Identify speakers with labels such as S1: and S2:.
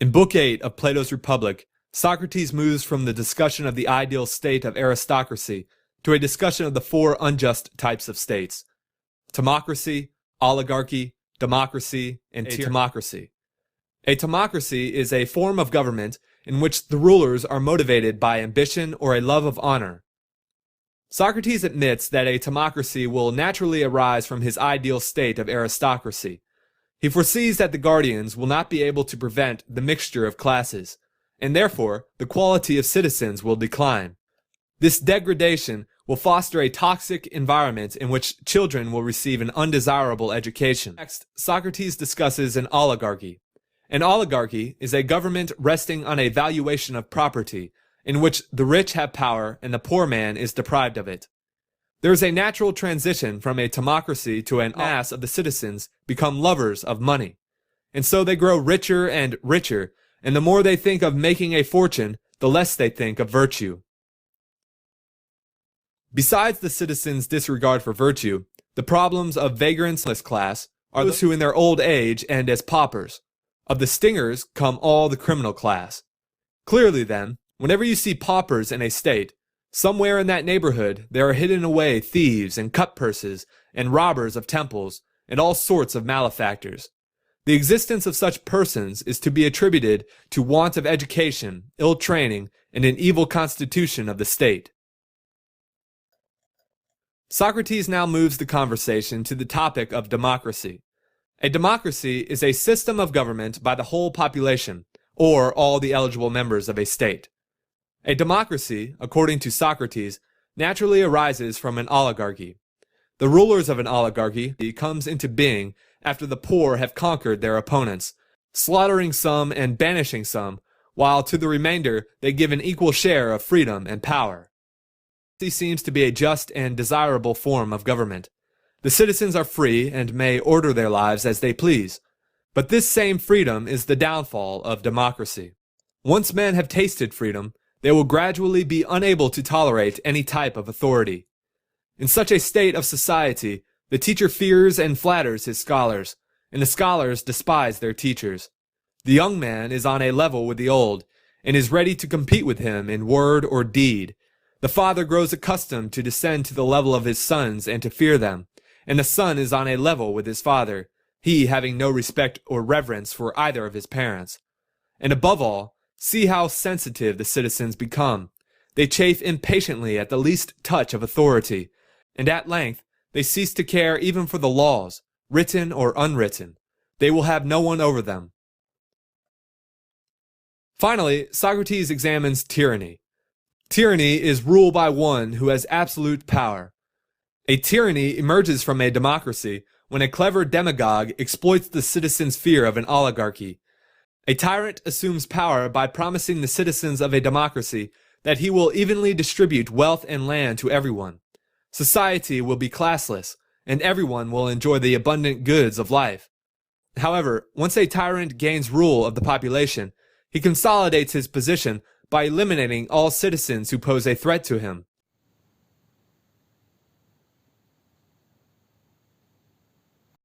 S1: In Book 8 of Plato's Republic, Socrates moves from the discussion of the ideal state of aristocracy to a discussion of the four unjust types of states: timocracy, oligarchy, democracy, and tyranny. A timocracy is a form of government in which the rulers are motivated by ambition or a love of honor. Socrates admits that a timocracy will naturally arise from his ideal state of aristocracy. He foresees that the guardians will not be able to prevent the mixture of classes, and therefore the quality of citizens will decline. This degradation will foster a toxic environment in which children will receive an undesirable education. Next, Socrates discusses an oligarchy. An oligarchy is a government resting on a valuation of property, in which the rich have power and the poor man is deprived of it. There is a natural transition from a timocracy to an mass of the citizens become lovers of money, and so they grow richer and richer, and the more they think of making a fortune, the less they think of virtue. Besides the citizens' disregard for virtue, the problems of vagrants in this class are those who in their old age end as paupers. Of the stingers come all the criminal class. Clearly then, whenever you see paupers in a state, somewhere in that neighborhood there are hidden away thieves and cut-purses and robbers of temples and all sorts of malefactors. The existence of such persons is to be attributed to want of education, ill training, and an evil constitution of the state. Socrates now moves the conversation to the topic of democracy. A democracy is a system of government by the whole population, or all the eligible members of a state. A democracy, according to Socrates, naturally arises from an oligarchy. The rulers of an oligarchy comes into being after the poor have conquered their opponents, slaughtering some and banishing some, while to the remainder they give an equal share of freedom and power. This seems to be a just and desirable form of government. The citizens are free and may order their lives as they please. But this same freedom is the downfall of democracy. Once men have tasted freedom, they will gradually be unable to tolerate any type of authority. In such a state of society, the teacher fears and flatters his scholars, and the scholars despise their teachers. The young man is on a level with the old, and is ready to compete with him in word or deed. The father grows accustomed to descend to the level of his sons and to fear them, and the son is on a level with his father, he having no respect or reverence for either of his parents. And above all, see how sensitive the citizens become. They chafe impatiently at the least touch of authority, and at length they cease to care even for the laws, written or unwritten. They will have no one over them. Finally, Socrates examines tyranny. Tyranny is rule by one who has absolute power. A tyranny emerges from a democracy when a clever demagogue exploits the citizens' fear of an oligarchy. A tyrant assumes power by promising the citizens of a democracy that he will evenly distribute wealth and land to everyone. Society will be classless, and everyone will enjoy the abundant goods of life. However, once a tyrant gains rule of the population, he consolidates his position by eliminating all citizens who pose a threat to him.